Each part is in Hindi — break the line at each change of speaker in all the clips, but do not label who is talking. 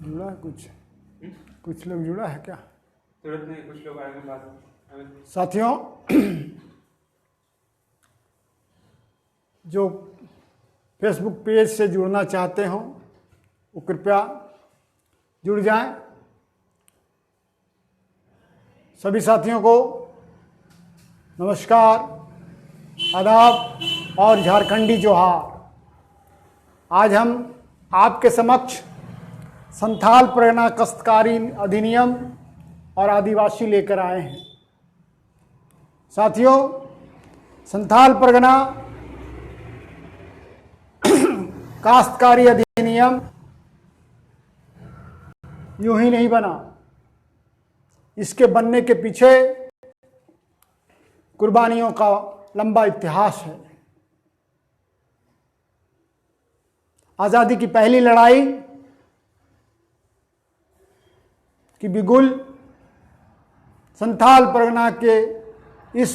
जुड़ा है कुछ लोग जुड़ा है क्या?
तुरंत नहीं, कुछ लोग आएंगे बाद में।
साथियों, जो फेसबुक पेज से जुड़ना चाहते हो वो कृपया जुड़ जाएं। सभी साथियों को नमस्कार, आदाब और झारखंडी जोहार। आज हम आपके समक्ष संथाल परगना काश्तकारी अधिनियम और आदिवासी लेकर आए हैं। साथियों, संथाल परगना काश्तकारी अधिनियम यूं ही नहीं बना। इसके बनने के पीछे कुर्बानियों का लंबा इतिहास है। आज़ादी की पहली लड़ाई की बिगुल संथाल परगना के इस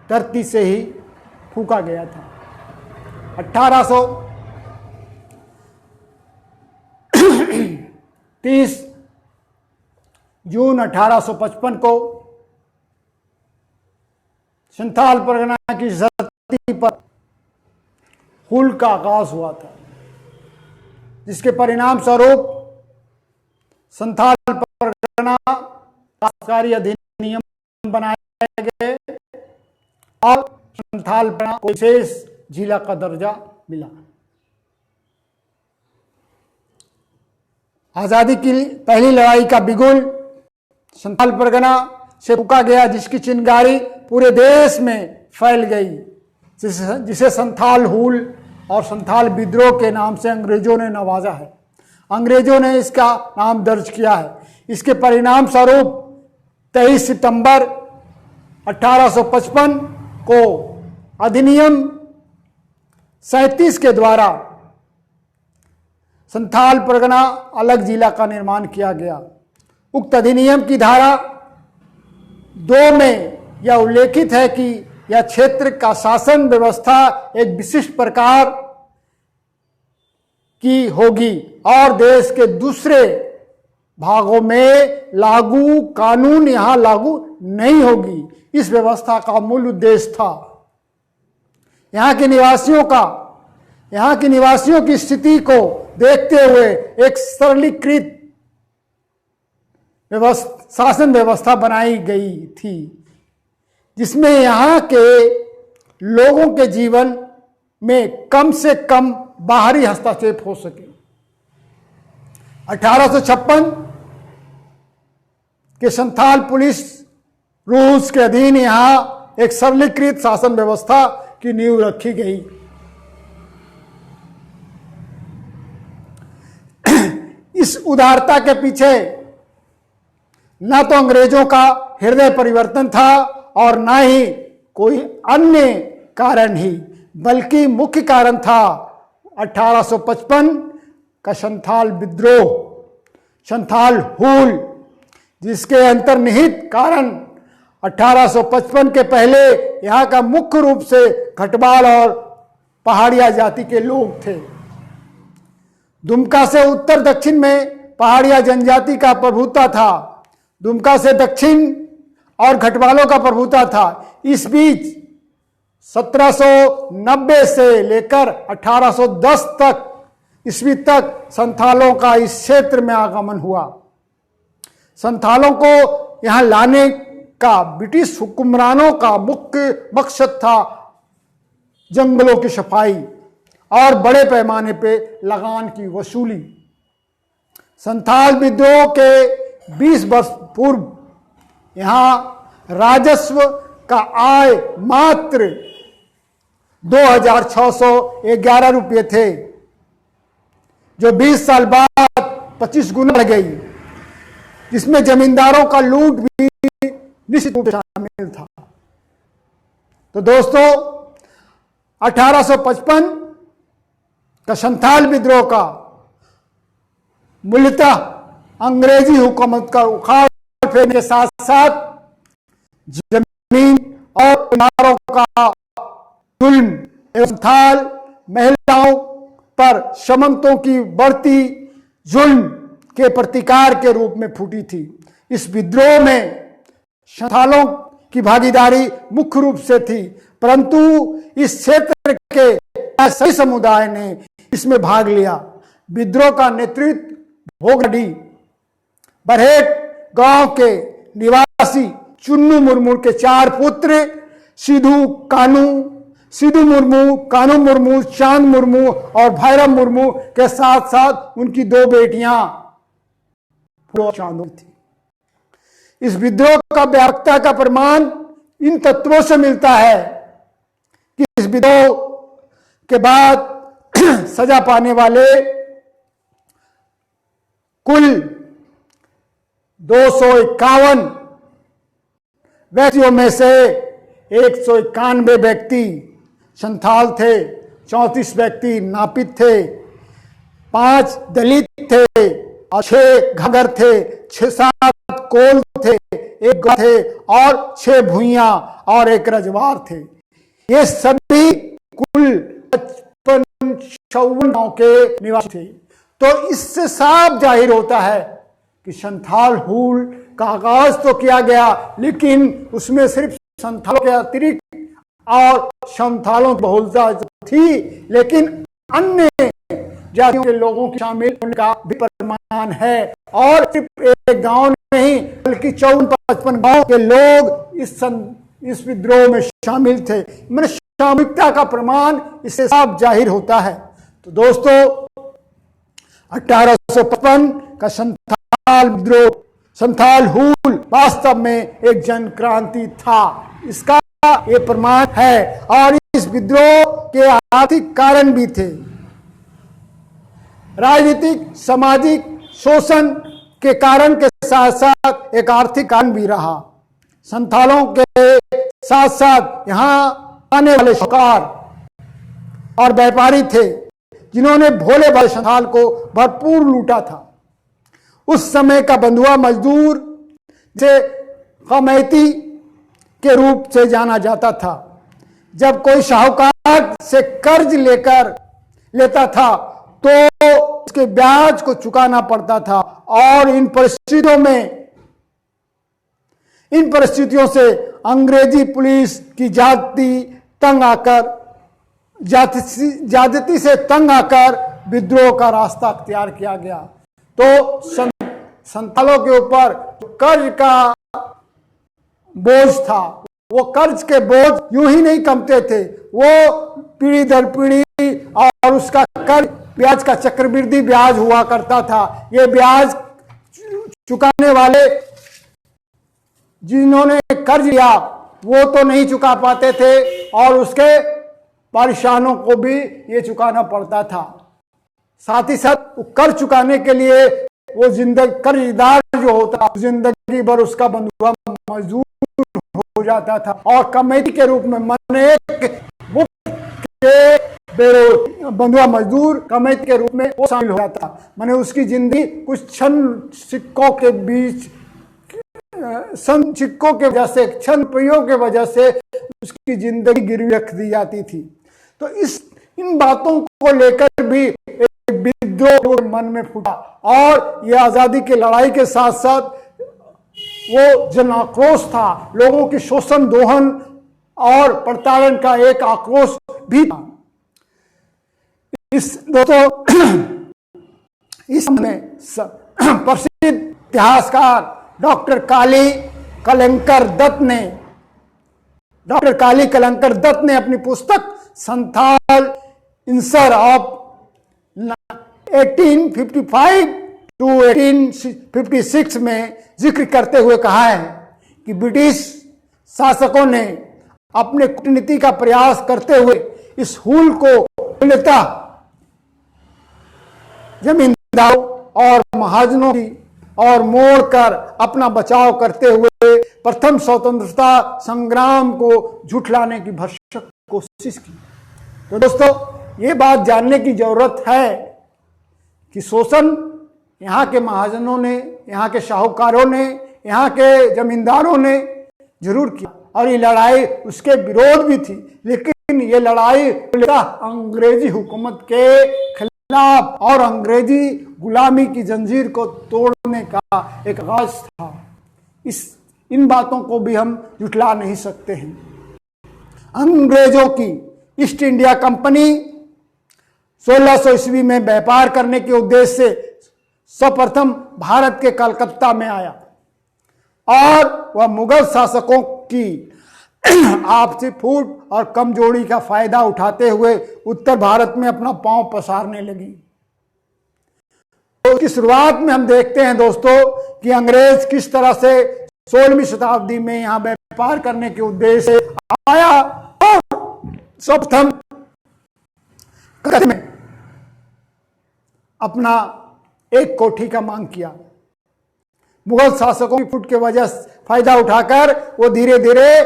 धरती से ही फूंका गया था। 30 जून 1855 को संथाल परगना की धरती पर हुल का आगाज हुआ था, जिसके परिणाम स्वरूप संथाल परगना काश्तकारी अधिनियम बनाए गए और संथाल परगना को विशेष जिला का दर्जा मिला। आजादी की पहली लड़ाई का बिगुल संथाल परगना से फूंका गया, जिसकी चिंगारी पूरे देश में फैल गई, जिसे संथाल हुल और संथाल विद्रोह के नाम से अंग्रेजों ने नवाजा है। अंग्रेजों ने इसका नाम दर्ज किया है। इसके परिणाम स्वरूप 23 सितंबर 1855 को अधिनियम 37 के द्वारा संथाल परगना अलग जिला का निर्माण किया गया। उक्त अधिनियम की धारा 2 में यह उल्लेखित है कि यह क्षेत्र का शासन व्यवस्था एक विशिष्ट प्रकार की होगी और देश के दूसरे भागों में लागू कानून यहां लागू नहीं होगी। इस व्यवस्था का मूल उद्देश्य था यहाँ के निवासियों की स्थिति को देखते हुए एक सरलीकृत शासन व्यवस्था बनाई गई थी, जिसमें यहाँ के लोगों के जीवन में कम से कम बाहरी हस्तक्षेप हो सके। 1856 के संथाल पुलिस रूल्स के अधीन यहाँ एक सरलीकृत शासन व्यवस्था की नींव रखी गई। इस उदारता के पीछे न तो अंग्रेजों का हृदय परिवर्तन था और न ही कोई अन्य कारण ही, बल्कि मुख्य कारण था 1855 का संथाल विद्रोह, संथाल हुल, जिसके अंतर्निहित कारण 1855 के पहले यहाँ का मुख्य रूप से खटवाल और पहाड़िया जाति के लोग थे। दुमका से उत्तर दक्षिण में पहाड़िया जनजाति का प्रभुता था, दुमका से दक्षिण और खटवालों का प्रभुता था। इस बीच 1790 से लेकर 1810 तक ईस्वी तक संथालों का इस क्षेत्र में आगमन हुआ। संथालों को यहां लाने का ब्रिटिश हुक्मरानों का मुख्य मकसद था जंगलों की सफाई और बड़े पैमाने पे लगान की वसूली। संथाल विद्रोह के 20 वर्ष पूर्व यहाँ राजस्व का आय मात्र 2611 रुपये थे, जो 20 साल बाद 25 गुना बढ़ गई, जिसमें जमींदारों का लूट भी निश्चित रूप से शामिल था। तो दोस्तों, 1855 का संथाल विद्रोह का मूलतः अंग्रेजी हुकूमत का उखाड़ फेंकने के साथ साथ जमीन और इमारतों का जुल्म एवं संथाल महिलाओं पर समंतों की बढ़ती जुल्म के प्रतिकार के रूप में फूटी थी। इस विद्रोह में संथालों की भागीदारी मुख्य रूप से थी, परंतु इस क्षेत्र के सभी समुदाय ने इसमें भाग लिया। विद्रोह का नेतृत्व भोगडी बरहेट गांव के निवासी चुन्नू मुर्मू के 4 पुत्र सिद्धू मुर्मू, कानू मुर्मू, चांद मुर्मू और भैरव मुर्मू के साथ साथ उनकी 2 बेटियां चांदू थी। इस विद्रोह का व्यापकता का प्रमाण इन तत्वों से मिलता है कि इस विद्रोह के बाद सजा पाने वाले कुल 251 व्यक्तियों में से 191 व्यक्ति संथाल थे, 34 व्यक्ति नापित थे, 5 दलित थे और 6 घगर थे, 6-7 कोल थे, 1 गौ थे और 6 भूइयां और 1 रजवार थे। ये सभी कुल 55 गांव के निवासी थे। तो इससे साफ जाहिर होता है कि संथाल हुल का आगाज तो किया गया, लेकिन उसमें सिर्फ संथालों के अतिरिक्त और संथालों की बहुलता थी, लेकिन अन्य जातियों के लोगों के शामिल होने का भी प्रमाण है। और सिर्फ एक गांव नहीं बल्कि 54-55 गांव के लोग इस विद्रोह में शामिल थे। मैंने सामूहिकता का प्रमाण इससे साफ जाहिर होता है। तो दोस्तों 1855 का संथाल विद्रोह, संथाल हुल वास्तव में एक जन क्रांति था, इसका ये प्रमाण है। और इस विद्रोह के आर्थिक कारण भी थे। राजनीतिक सामाजिक शोषण के कारण के साथ साथ एक आर्थिक कारण भी रहा। संथालों के साथ साथ यहाँ आने वाले साहूकार और व्यापारी थे जिन्होंने भोले भाले संथाल को भरपूर लूटा था। उस समय का बंधुआ मजदूर से कमैती के रूप से जाना जाता था। जब कोई साहूकार से कर्ज लेता था तो उसके ब्याज को चुकाना पड़ता था। और इन परिस्थितियों से अंग्रेजी पुलिस की ज्यादती से तंग आकर विद्रोह का रास्ता अख्तियार किया गया। तो संथालों के ऊपर कर्ज का बोझ था, वो कर्ज के बोझ यूं ही नहीं कमते थे, वो पीढ़ी दर पीढ़ी और उसका कर्ज ब्याज का चक्रवृद्धि ब्याज हुआ करता था। ये ब्याज चुकाने वाले जिन्होंने कर्ज लिया वो तो नहीं चुका पाते थे और उसके परेशानों को भी ये चुकाना पड़ता था। साथ ही साथ कर्ज चुकाने के लिए वो कर्जदार जो होता जिंदगी भर उसका बंधुआ मजदूर हो जाता था। और कमेटी के रूप में बंधुआ मजदूर कमेटी के रूप में वो शामिल हो जाता। माने उसकी जिंदगी कुछ सिक्कों के वजह से, क्षण प्रयोग के वजह से उसकी जिंदगी गिरवी रख दी जाती थी। तो इन बातों को लेकर भी एक विद्रोह मन में फूटा और यह आजादी की लड़ाई के साथ साथ वो जन आक्रोश था, लोगों की शोषण दोहन और प्रताड़न का एक आक्रोश भी था। इसमें प्रसिद्ध इतिहासकार डॉक्टर काली कलंकर दत्त ने अपनी पुस्तक संथाल इंसर ऑफ 1855 to 1856 में जिक्र करते हुए कहा है कि ब्रिटिश शासकों ने अपने कूटनीति का प्रयास करते हुए इस हुल को मूलतः जमींदारों और महाजनों की और मोड़कर अपना बचाव करते हुए प्रथम स्वतंत्रता संग्राम को झुठलाने की भरसक कोशिश की। तो दोस्तों ये बात जानने की जरूरत है कि शोषण यहाँ के महाजनों ने, यहाँ के साहूकारों ने, यहाँ के जमींदारों ने जरूर किया और ये लड़ाई उसके विरोध भी थी, लेकिन ये लड़ाई अंग्रेजी हुकूमत के खिलाफ इंकलाब और अंग्रेजी गुलामी की जंजीर को तोड़ने का एक आगाज था। इन बातों को भी हम जुटला नहीं सकते हैं। अंग्रेजों की ईस्ट इंडिया कंपनी 1600 ईस्वी में व्यापार करने के उद्देश्य से सर्वप्रथम भारत के कलकत्ता में आया और वह मुगल शासकों की आपसी फूट और कमजोरी का फायदा उठाते हुए उत्तर भारत में अपना पांव पसारने लगी। तो इसकी शुरुआत में हम देखते हैं दोस्तों कि अंग्रेज किस तरह से 16वीं शताब्दी में यहां व्यापार करने के उद्देश्य से आया और सर्वप्रथम कलकत्ता में अपना एक कोठी का मांग किया। मुगल शासकों की फूट के वजह से फायदा उठाकर वो धीरे धीरे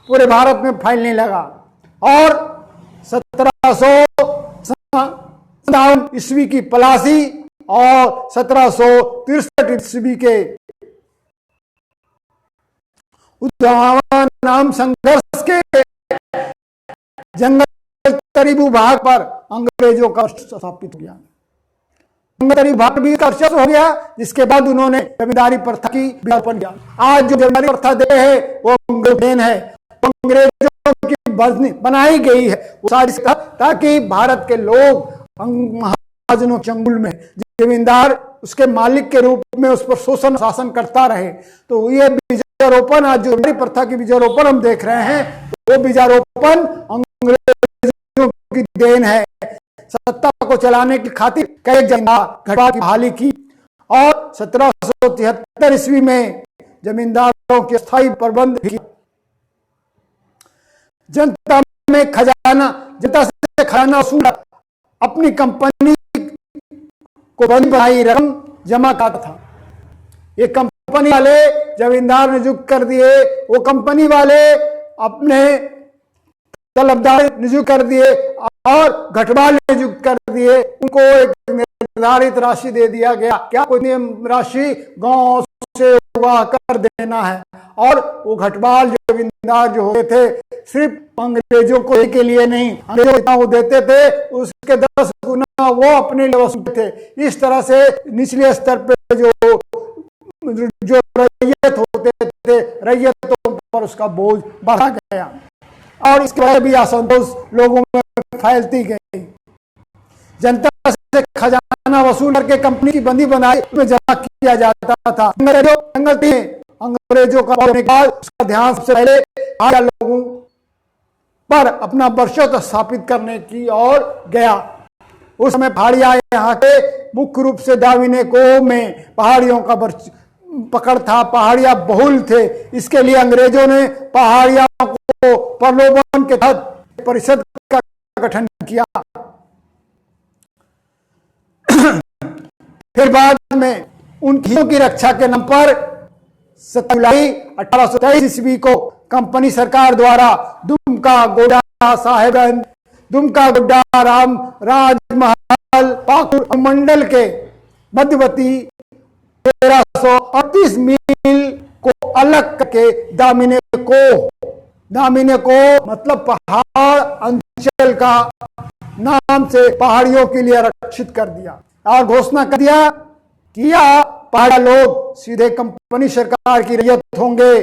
पूरे भारत में फैलने लगा और 1757 ईस्वी की पलासी और 1763 ईस्वी के उद्यान नाम संघर्ष के जंगल तरीबू भाग पर अंग्रेजों का स्थापित हो गया। जंगल भाग भी वर्चस्व हो गया, जिसके बाद उन्होंने जमींदारी प्रथा की विज्ञापन किया। आज जो जमींदारी प्रथा दे है वो अंग्रेज है, अंग्रेजों की बनाई गई है वो सारी, ताकि भारत के लोग महाजनों चंगुल में जमींदार उसके मालिक के रूप में उस पर शोषण शासन करता रहे। तो ये बीजारोपण, आज जो प्रथा की बीजारोपण हम देख रहे हैं, वो बीजारोपण अंग्रेजों की देन है। सत्ता को चलाने की खातिर कई जमींदार घटवा की बहाली की और 1773 ईस्वी में जमींदारों के स्थायी प्रबंध भी। जनता से खजाना वसूल अपनी कंपनी को बंद बनाई रकम जमा करता था। ये कंपनी वाले जमींदार नियुक्त कर दिए, वो कंपनी वाले अपने तलबदार नियुक्त कर दिए और घटवाल नियुक्त कर दिए। उनको एक निर्धारित राशि दे दिया गया, क्या कोई राशि गांव से उगा कर देना है, और वो घटवाल जमींदार जो होते थे सिर्फ अंग्रेजों को के लिए नहीं, अंग्रेजों को देते थे उसके 10 गुना वो अपने लिए वसूलते थे। इस तरह से निचले स्तर पे जो रैयत होते थे, रैयतों पर उसका बोझ बढ़ा गया और इसके वजह भी असंतोष लोगों में फैलती गई। जनता से खजाना वसूल करके कंपनी की बंदी बनाई में जमा किया जाता था। अंग्रेजों का उसका ध्यान सबसे पहले आया लोगों पर अपना वर्चस्व स्थापित करने की ओर गया। उस समय पहाड़िया यहाँ के मुख्य रूप से दामिने को में पहाड़ियों का पकड़ था, पहाड़िया बहुल थे। इसके लिए अंग्रेजों ने पहाड़िया को प्रलोभन के तहत परिषद का गठन किया। फिर बाद में उन हितों की रक्षा के नाम पर 7 जुलाई 1823 ईस्वी को कंपनी सरकार द्वारा दुमका, गोड्डा, साहेबगंज, दुमका, गोड्डा, राजमहल, पाकुड़ मंडल के मध्यवर्ती 1338 मील को अलग करके दामिने को मतलब पहाड़ अंचल का नाम से पहाड़ियों के लिए आरक्षित कर दिया और घोषणा कर दिया कि पहाड़ी लोग सीधे कंपनी सरकार की रैयत होंगे।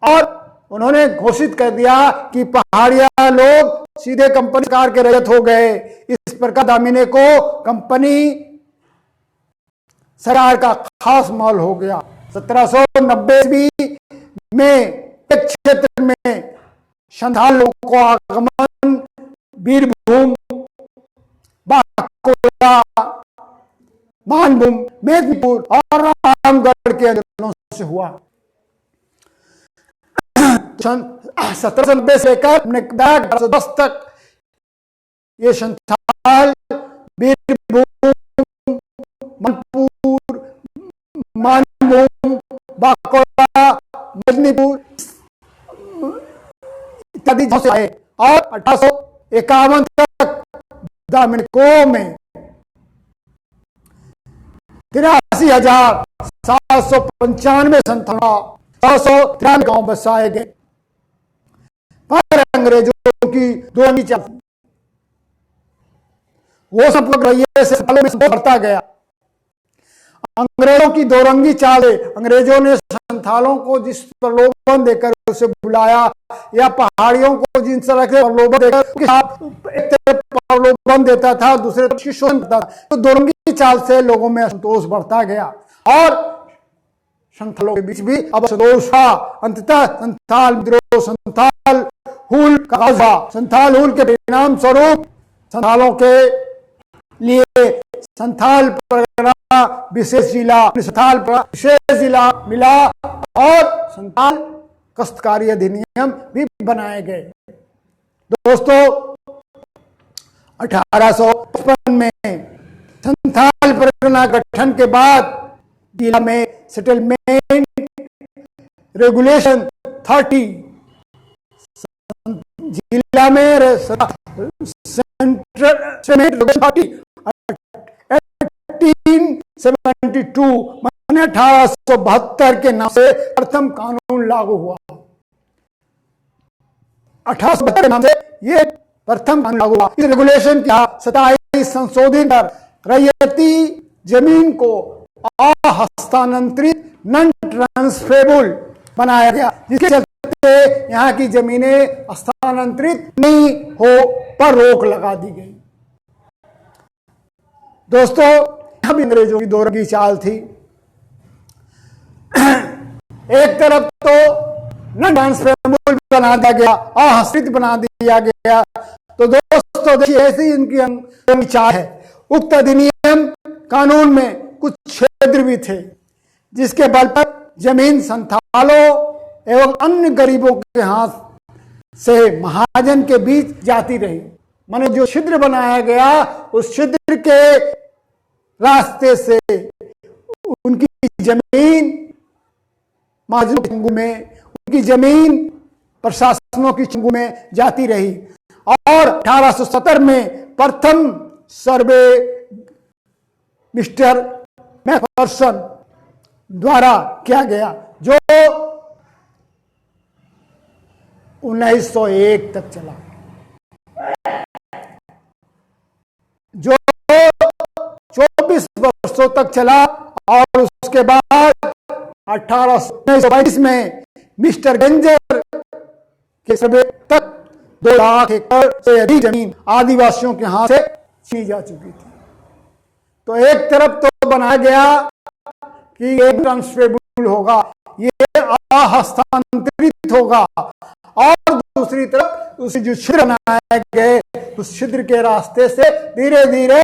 और उन्होंने घोषित कर दिया कि पहाड़िया लोग सीधे कंपनी सरकार के रैयत हो गए। इस प्रकार दामिने को कंपनी सरकार का खास माल हो गया। 1790 में एक क्षेत्र में संथाल लोगों को आगमन बीरभूम, बांकुड़ा, मानभूम, मेदिनीपुर और रामगढ़ के अंदरों से हुआ। 1790 से लेकर 1810 तक ये संथाल बीरभूम, मनपुर, मानभूम, बांकुड़ा, मेदिनीपुर इत्यादि से आए और 1851 तक दामिनको में 83,795 संथाल 693 गांव बसाए गए। पर अंग्रेजों की दोरंगी चाल, वो सब रवैये से सालों में बढ़ता गया। अंग्रेजों की दोरंगी चाल, अंग्रेजों ने संथालों को जिस प्रलोभन देकर उसे बुलाया, या पहाड़ियों को जिन तरह के प्रलोभन देकर एक तरफ प्रलोभन देता था, दूसरे तरफ शोषण करता था, तो दोरंगी चाल से लोगों में असंतोष बढ़ता गया और संथालों के बीच भी अब असंतोष हुआ। अंततः संथाल विद्रोह, संथाल हुल का आगाज हुआ। संथाल हुल के परिणाम स्वरूप संथालों के लिए संथाल परगना विशेष जिला, संथाल विशेष जिला मिला और संथाल काश्तकारी अधिनियम भी बनाए गए। दोस्तों, 1855 में संथाल परगना गठन के बाद जिला में सेटलमेंट रेगुलेशन 30, जिला में सेटलमेंट रेगुलेशन 30 1872 माने 1872 के नाम से प्रथम कानून लागू हुआ। 1872 के नाम से ये प्रथम कानून लागू हुआ। इस रेगुलेशन का 27 संशोधन कर रैयती जमीन को अहस्तांतरित नॉन ट्रांसफरेबल बनाया गया, जिसके चलते यहाँ की जमीनें हस्तांतरित नहीं हो पर रोक लगा दी गई। दोस्तों, अब अंग्रेजों की दोरंगी चाल थी। एक तरफ तो नॉन ट्रांसफरेबल बना दिया गया, अहस्तांतरित बना दिया गया। तो दोस्तों देखिए, ऐसी इनकी चाल है। उक्त अधिनियम कानून में कुछ क्षेत्र भी थे जिसके बल पर जमीन संथालों एवं अन्य गरीबों के हाथ से महाजन के बीच जाती रही। माने जो छिद्र बनाया गया, उस छिद्र के रास्ते से उनकी जमीन महाजनों के चंगुल में, उनकी जमीन प्रशासनों की चंगुल में जाती रही। और 1870 में प्रथम सर्वे मिस्टर मैकफर्सन द्वारा किया गया, जो 1901 तक चला, जो 24 वर्षों तक चला। और उसके बाद 1822 में मिस्टर गेंजर के सर्वे तक 2 लाख एकड़ से अधिक जमीन आदिवासियों के हाथ से छीनी जा चुकी थी। तो एक तरफ तो बनाया गया कि ये ट्रांसफरेबल होगा, ये हस्तांतरित होगा, और दूसरी तरफ उस जो छिद्र बनाए गए, उस छिद्र के रास्ते से धीरे धीरे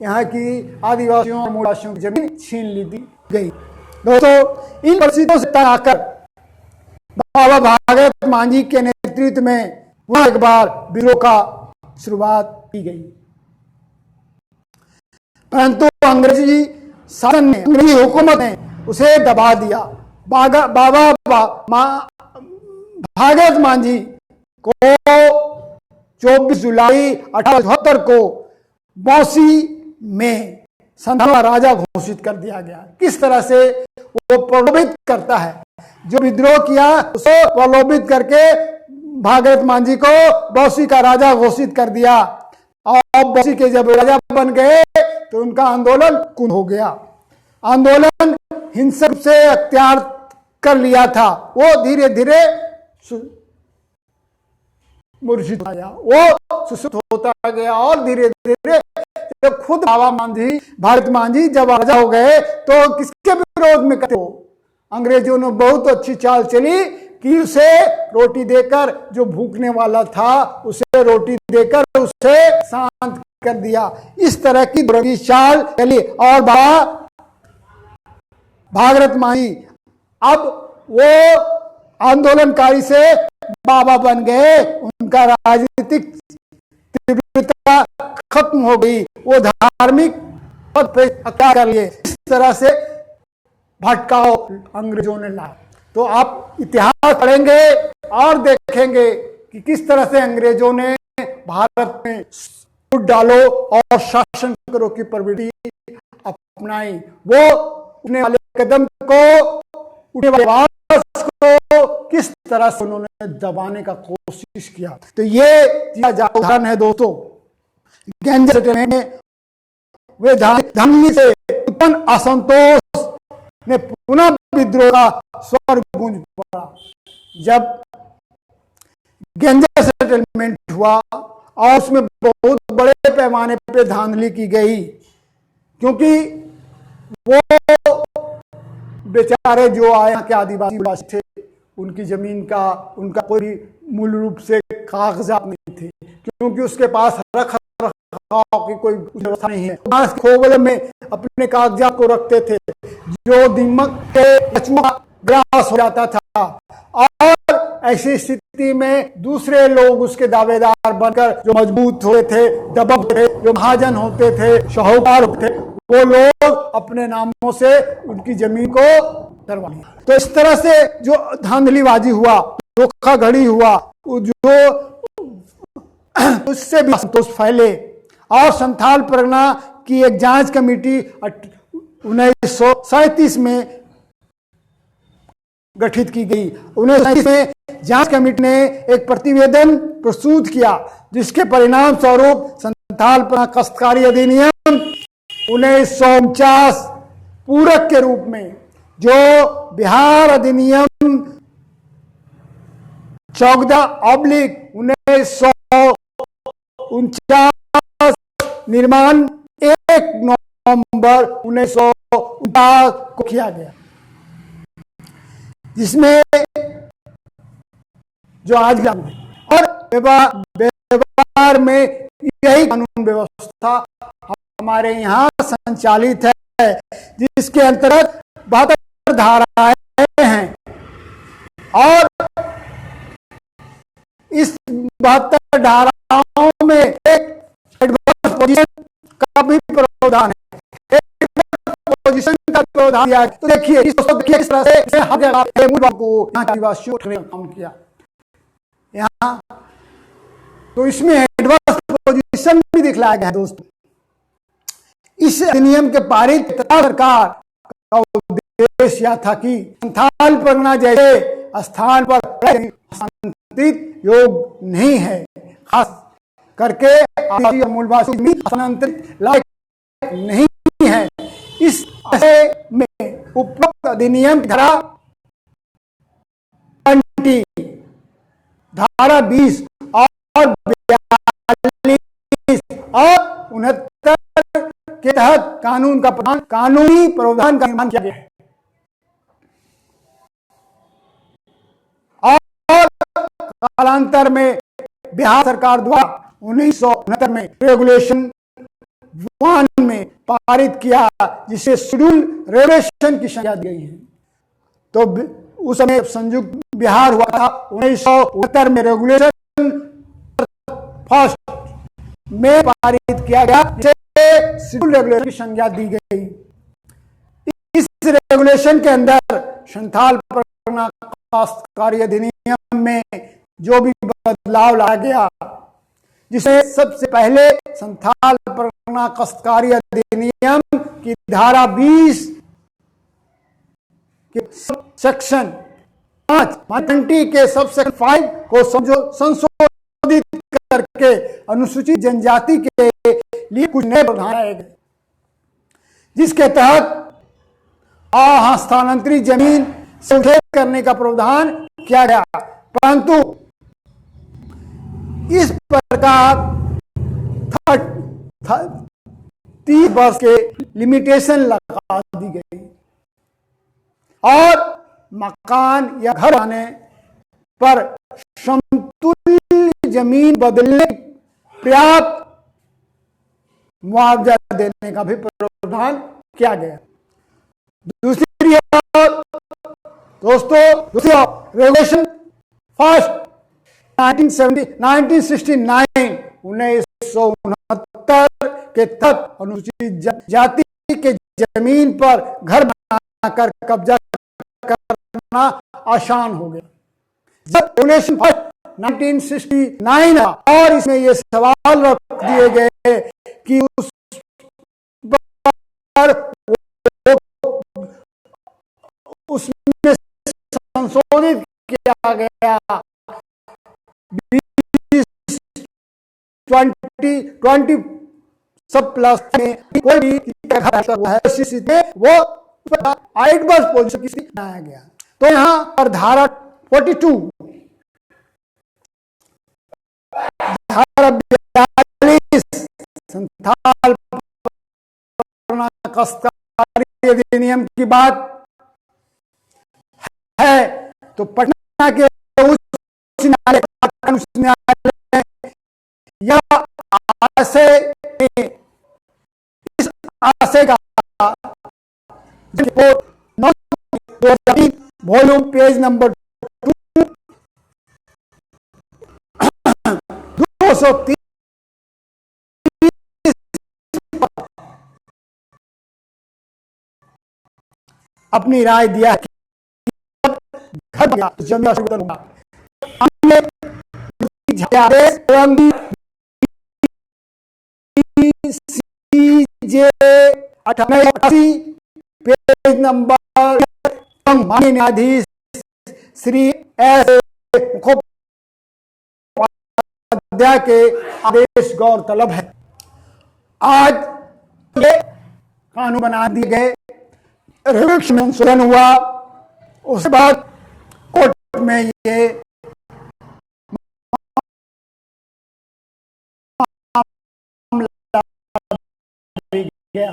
यहाँ की आदिवासियों और मूलवासियों की जमीन छीन ली गई। दोस्तों, इन परिस्थितियों से आकर बाबा भागत मांझी के नेतृत्व में एक बार विद्रोह का शुरुआत की गई, परंतु अंग्रेजी शासन ने, अंग्रेजी हुकूमत ने उसे दबा दिया। बाबा भागत मांझी को 24 जुलाई 1874 को बौसी में संथाल का राजा घोषित कर दिया गया। किस तरह से वो प्रलोभित करता है, जो विद्रोह किया उसे प्रलोभित करके भागत मांझी को बौसी का राजा घोषित कर दिया। और बौसी के जब राजा बन गए तो उनका आंदोलन कुंद हो गया। आंदोलन हिंसक से अख्तियार कर लिया था, वो धीरे धीरे मूर्छित हो गया, वो सुस्त होता गया। और धीरे धीरे जब खुद बाबा मांझी, भारत मांझी जब राजा हो गए तो किसके विरोध में करते हो? अंग्रेजों ने बहुत अच्छी चाल चली कि उसे रोटी देकर, जो भूखने वाला था उसे रोटी देकर उसे शांत कर दिया। इस तरह की दुर्गी चाल चली। और बाबा भागत मांझी अब वो आंदोलनकारी से बाबा बन गए, उनका राजनीतिक तीव्रता खत्म हो गई, वो धार्मिक पद पे अत्याचार कर लिए। इस तरह से भटकाव अंग्रेजों ने लाया। तो आप इतिहास पढ़ेंगे और देखेंगे कि किस तरह से अंग्रेजों ने भारत में फूट डालो और शासन करो की प्रवृत्ति अपनाई। वो उठने वाले कदम को, उठने वाले को किस तरह से उन्होंने दबाने का कोशिश किया। तो ये उदाहरण है दोस्तों, गंज सेटलमेंट में वे धांधली से उत्पन्न असंतोष ने पुनः विद्रोह का स्वर गूंज पड़ा। जब गंजा सेटलमेंट हुआ और उसमें बहुत बड़े पैमाने पे धांधली की गई, क्योंकि वो बेचारे जो आए के आदिवासी थे, उनकी जमीन का उनका कोई भी मूल रूप से कागजात नहीं थे, क्योंकि उसके पास रख रखाव की कोई व्यवस्था नहीं है। खोगल में अपने कागजात को रखते थे, जो दीमक के कछुआ ग्रास हो जाता था, और ऐसी स्थिति में दूसरे लोग उसके दावेदार बनकर, जो मजबूत होते थे, दबंग थे, जो महाजन होते थे, शाहूकार होते थे, वो लोग अपने नामों से उनकी जमीन को करवा लिया। तो इस तरह से जो धांधलीबाजी हुआ, धोखाधड़ी हुआ, जो उससे भी असंतोष फैले और संथाल परगना की एक जांच कमेटी 1937 में गठित की गई। 1937 में जांच कमेटी ने एक प्रतिवेदन प्रस्तुत किया, जिसके परिणाम स्वरूप संथाल परगना काश्तकारी अधिनियम 1949 पूरक के रूप में, जो बिहार अधिनियम 14/1949 निर्माण 1 नवंबर 1949 को किया गया, जिसमें जो आज और व्यवहार में यही कानून व्यवस्था हमारे यहाँ संचालित है, जिसके अंतर्गत 72 धाराएं हैं, और इस 72 धाराओं में एक एडवर्स पोजीशन का भी प्रावधान है। पोजीशन का प्रावधान दिया है। तो देखिए इस तरह से हर जगह को आदिवासियों ने काम किया यहाँ, तो इसमें एडवर्स पोजीशन भी दिखलाया गया है दोस्तों। इस अधिनियम के पारित सरकार का उद्देश्य यह था कि संथाल परगना जैसे स्थान पर स्थानांतरित योग नहीं है, खास करके मूलवासी स्थानांतरित लायक नहीं है। इस में उपरोक्त अधिनियम धारा 20, धारा 20 और 42 और 69 के तहत कानूनी प्रावधान का निर्माण किया गया है, और कालांतर में बिहार सरकार द्वारा 1969 में रेगुलेशन 1 में पारित किया, जिसे शेड्यूल रेगुलेशन की संज्ञा दी गई है। तो उस समय संयुक्त बिहार हुआ था 1969 में, रेगुलेशन फर्स्ट में पारित किया गया, जिसे शेड्यूल रेगुलेशन की संज्ञा दी गई। इस रेगुलेशन के अंदर संथाल परगना काश्तकारी अधिनियम में जो भी बदलाव लाया गया, जिसे सबसे पहले संथाल परगना काश्तकारी अधिनियम की धारा 20 के सेक्शन 5 के सब सेक्शन 5 को संशोधित करके अनुसूचित जनजाति के लिए कुछ नए प्रावधान लाए गए, जिसके तहत स्थानांतरित जमीन से उच्छेद करने का प्रावधान किया गया। परंतु इस प्रकार 30 वर्ष के लिमिटेशन लगा दी गई, और मकान या घर आने पर समतुल्य जमीन बदलने पर्याप्त मुआवजा देने का भी प्रावधान किया गया। दूसरी ओर दोस्तों, रेगुलेशन फर्स्ट 1969 के तहत अनुसूचित जाति के जमीन पर घर बनाकर कब्जा करना आसान हो गया। जब रेगुलेशन फर्स्ट 1969 और इसमें ये सवाल रख दिए गए कि उस पर उसमें गया 20 सब प्लस में कोई भी है वो 8 वर्ष पोजीशन की बनाया गया। तो यहां पर धारा 42 धारा 42 संथाल काश्तकारी अधिनियम की बात है तो पटना के उच्च न्यायालय या आशय इस आशय का वॉल्यूम पेज नंबर 230 अपनी राय दिया कि पेज नंबर माननीय न्यायाधीश श्री एस मुखोपाध्याय के आदेश गौरतलब है। आज ये कानून बना दिए गए, रिविक्शन संशोधन हुआ, उसके बाद कोर्ट में ये गया।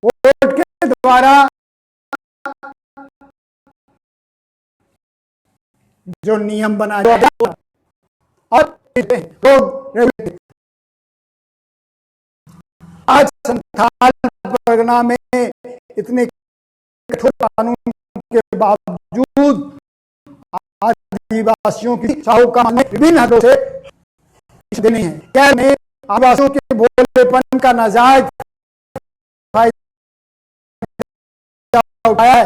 कोर्ट के द्वारा जो नियम बनाया गया और आज संथाल परगना में इतने कठोर कानून के बावजूद आदिवासियों की साहूकार में विभिन्न हदों से नहीं है। क्या में आदिवासियों के भोलेपन का नाजायज फायदा उठाया है।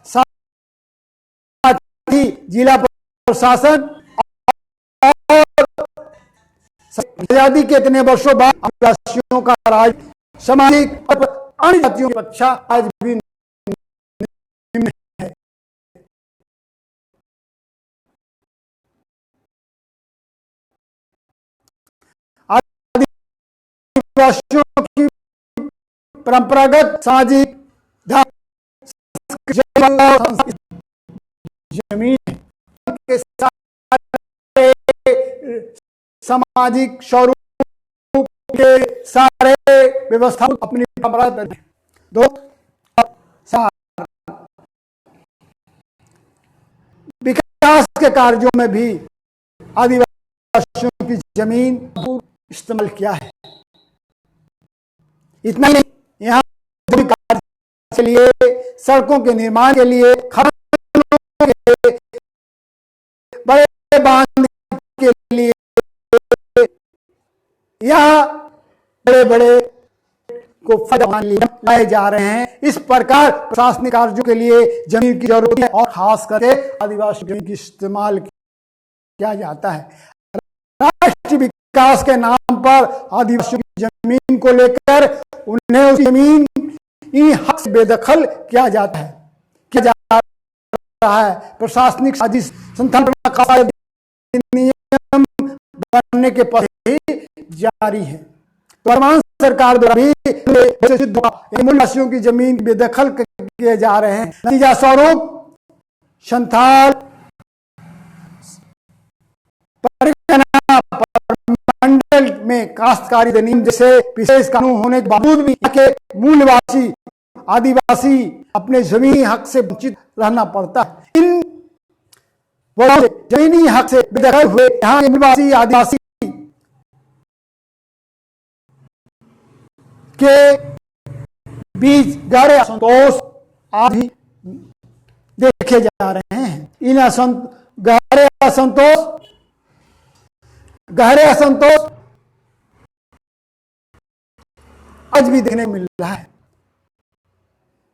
साथ ही जिला प्रशासन और आजादी के इतने वर्षों बाद आदिवासियों का राज सामाजिक और अन्य जातियों की रक्षा आज भी निम्न है। आदिवासियों की परंपरागत सामाजिक जमीन के सामाजिक स्वरूप के सारे व्यवस्था अपनी परंपरा दो विकास के कार्यों में भी आदिवासियों की जमीन इस्तेमाल किया है। इतना ही यहाँ कार्य के लिए, सड़कों के निर्माण के लिए, खननों के बड़े बांध के लिए यहाँ बड़े बड़े को फायदा लाए जा रहे हैं। इस प्रकार प्रशासनिक कार्यों के लिए जमीन की जरूरत है और खास करके आदिवासी जमीन की इस्तेमाल किया जाता है। राष्ट्रीय विकास के नाम पर आदिवासियों की जमीन को लेकर उन्हें उस जमीन हक से बेदखल किया जाता है, किया जा रहा है। प्रशासनिक साजिश संथाल नियम बनने के पहले ही जारी है। वर्तमान सरकार द्वारा भी आदिवासियों की जमीन बेदखल किए जा रहे हैं। नतीजा स्वरूप संथाल परगना मंडल में काश्तकारी अधिनियम जैसे विशेष कानून होने के बावजूद भी यहाँ के मूलवासी आदिवासी अपने जमीनी हक से वंचित रहना पड़ता है। इन जमीनी हक से बेदखल हुए यहाँ के मूलवासी आदिवासी के बीच गहरे असंतोष आज भी देखे जा रहे हैं। इन गहरे असंतोष आज भी देखने मिल रहा है।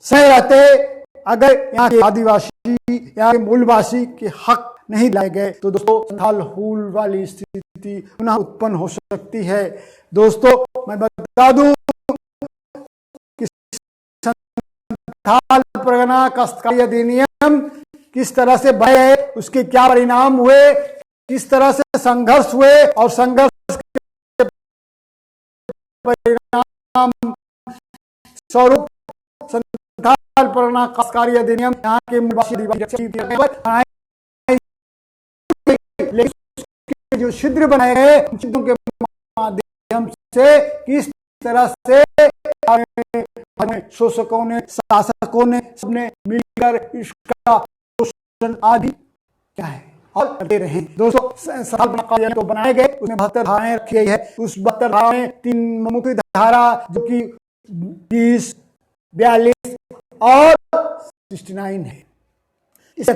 सही रहते अगर यहाँ के आदिवासी, यहाँ के मूलवासी के हक नहीं लाए गए तो दोस्तों संथाल हूल वाली स्थिति पुनः उत्पन्न हो सकती है। दोस्तों मैं बता दूं कि संथाल परगना काश्तकारी अधिनियम किस तरह से बने, उसके क्या परिणाम हुए, किस तरह से संघर्ष हुए और संघर्ष के परिणाम स्वरूप संथाल परगना काश्तकारी अधिनियम यहाँ के जो छिद्र बनाए गए, छिद्रों के माध्यम से किस तरह से शोषकों ने, शासकों ने, सबने मिलकर इसका शोषण आदि क्या है और करते रहे। 200 को बनाए गए, उसमें 72 धाराएं रखी गई है। उस 72 धारा में 3 मुख्य धारा जो कि 20, 42 और 69 है। इस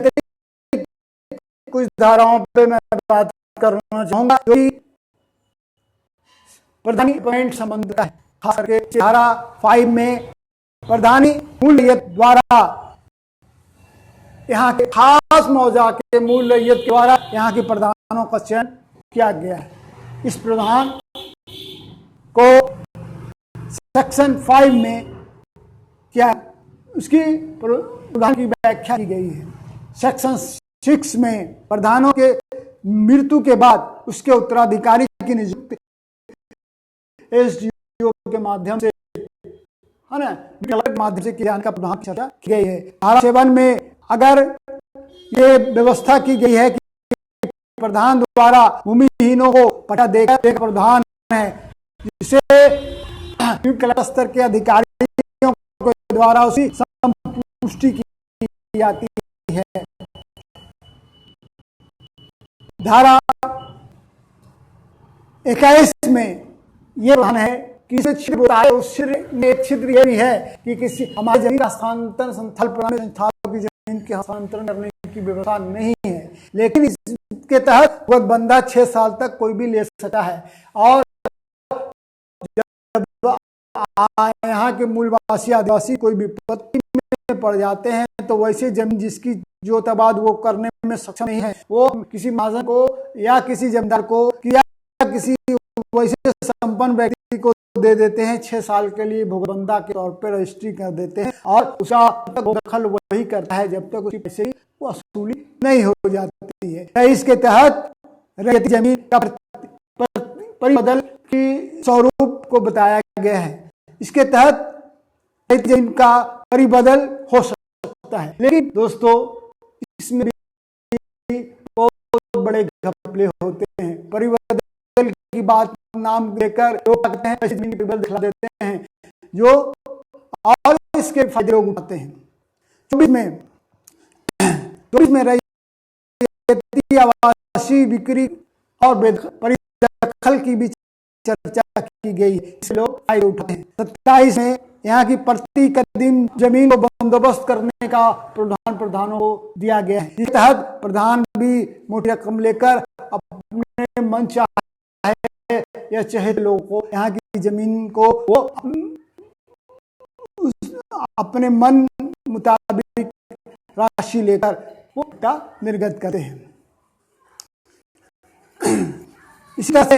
कुछ धाराओं पे मैं बात करना चाहूंगा जो कि प्रधानी पॉइंट संबंध का है। खास करके धारा 5 में प्रधानी मूल रैयत द्वारा यहाँ के खास मौजा के मूल रैयत के द्वारा यहाँ के प्रधानों का चयन किया गया है। इस प्रधान को सेक्शन 5 में क्या उसकी प्रधान की व्याख्या की गई है। सेक्शन 6 में प्रधानों के मृत्यु के बाद उसके उत्तराधिकारी की नियुक्ति एसडीओ के माध्यम से, है ना, माध्यम से किया का प्रधान की चर्चा की गई है। धारा 7 में अगर ये व्यवस्था की गई है कि प्रधान द्वारा भूमिहीनों को पट्टा देकर एक प्रधान है जिसे कलेक्टर स्तर के अधिकारियों के द्वारा उसी संपुष्टि की जाती है। धारा 21 में यह प्रधान है कि छिद्र होता है, उस छिद्र में छिद्र यह भी है कि किसी हमारी जमीन का हस्तांतरण संथाल प्रणाली संस्थाओं की जमीन के हस्तांतरण करने की व्यवस्था नहीं है, लेकिन इसके तहत वह बंदा 6 साल तक कोई भी ले सकता है। और जब यहाँ के मूलवासी आदिवासी कोई विपत्ति में पड़ जाते हैं तो वैसे जमीन जिसकी जोताबाद वो करने में सक्षम नहीं है, वो किसी महाजन को या किसी जमींदार को या किसी वैसे संपन्न व्यक्ति को दे देते हैं। 6 साल के लिए भोगबंदा के तौर पर रजिस्ट्री कर देते हैं और उसका दखल वही करता है जब तक उसकी पैसे वसूली नहीं हो जाती है। इसके तहत रैयती जमीन का परिबदल की स्वरूप को बताया गया है। इसके तहत रैयती जमीन का परिबदल हो सकता है, लेकिन दोस्तों इसमें भी बहुत बड़े घपले होते हैं। परिबदल की बात नाम देकर लोग कहते हैं जमीन के परिबदल दिखला देते हैं जो और इसके फायदे लोग उठाते हैं। 24 में रैयती आवासीय बिक्री और परिदखल की भी चर्चा की गई, इससे लोग फायदे उठाते हैं। 27 में यहाँ की प्रति कदीम जमीन को बंदोबस्त करने का प्रधानों को दिया गया है। इस तहत प्रधान भी मोटी रकम लेकर अपने मन चाहे या चाहे लोगों को यहाँ की जमीन को वो अपने मन मुताबिक राशि लेकर वो का निर्गत करते हैं। इसी तरह से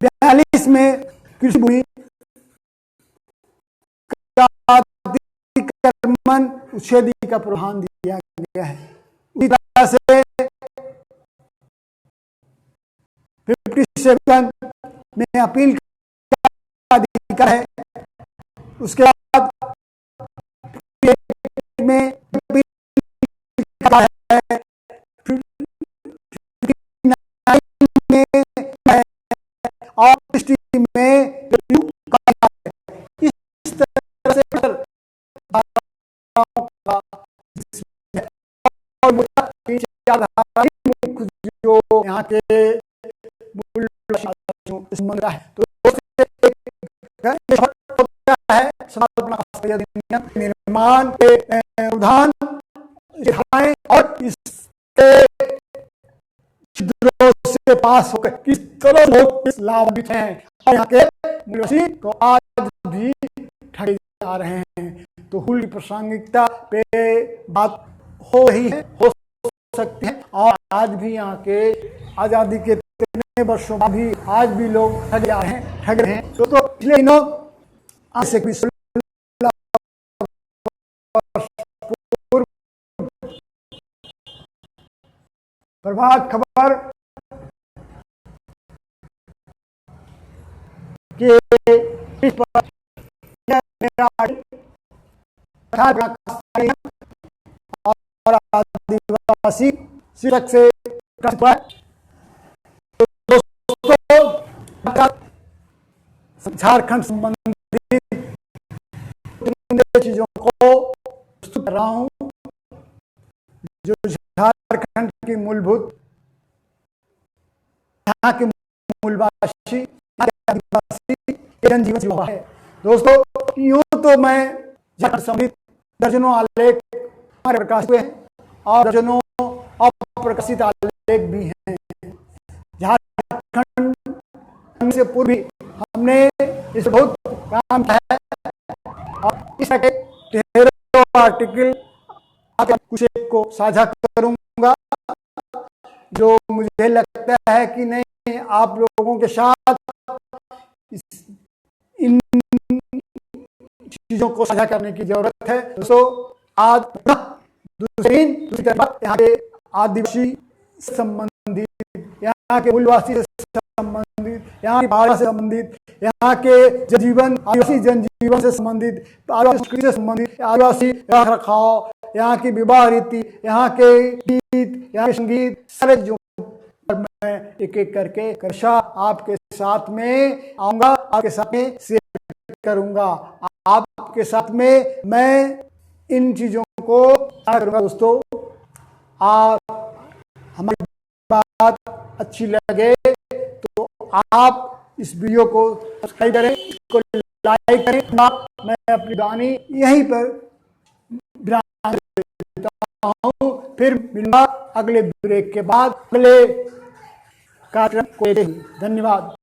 42 में कृषि भूमि अतिक्रमण उच्छेद का प्रावधान दिया गया है। इसी तरह से 57 में अपील का अधिकार है। उसके बाद में और में इस तरह से जो यहाँ के संबंध है तो निर्माण के उदाहरण और इसके छिद्रों से पास होकर किस तरह लोग लाभान्वित हैं और यहाँ के निवासी तो आज भी ठगे जा रहे हैं। तो हुल की प्रासंगिकता पे बात हो रही है, हो सकती है, और आज भी यहाँ के आजादी के कितने वर्षों बाद भी आज भी लोग ठग जा रहे हैं, ठग रहे हैं। तो पिछले दिनों आज से प्रभात खबर के इस पर मेरा और आदिवासी शीर्षक से झारखंड संबंधित चीजों को प्रस्तुत कर रहा हूं जो झारखंड की मूलभूत, यहाँ के मूलवासी आदिवासी जनजीवन हुआ है। दोस्तों, यूं तो मैं झारखंड संबंधित दर्जनों आलेख हमारे प्रकाशित हुए हैं और दर्जनों अप्रकाशित आलेख भी हैं। झारखंड से पूर्व भी हमने इस बहुत काम किया है और इस तरह के ढेरों आर्टिकल कुछ एक को साझा करूंगा जो मुझे लगता है कि नहीं, आप लोगों के साथ इन चीजों को साझा करने की जरूरत है। दोस्तों, आज दूसरी तरफ यहाँ के आदिवासी से संबंधित, यहाँ के मूलवासी से संबंधित, यहाँ की भाषा से संबंधित, यहाँ के जनजीवन, आदिवासी जनजीवन से संबंधित, आदिवासी संस्कृति से संबंधित, आदिवासी रख रखाव, यहाँ की विवाह रीति, यहाँ के गीत, यहाँ के संगीत, सारे जो मैं एक एक करके कर्षा आपके साथ में आऊंगा, आपके साथ में शेयर करूंगा, आपके साथ में मैं इन चीजों को करूंगा। दोस्तों, आप हमारी बात अच्छी लगे तो आप इस वीडियो को सब्सक्राइब करें, इसको लाइक करें। मैं अपनी वाणी यहीं पर विराम देता हूं, फिर मिलूंगा अगले ब्रेक के बाद अगले कार्यक्रम को। धन्यवाद।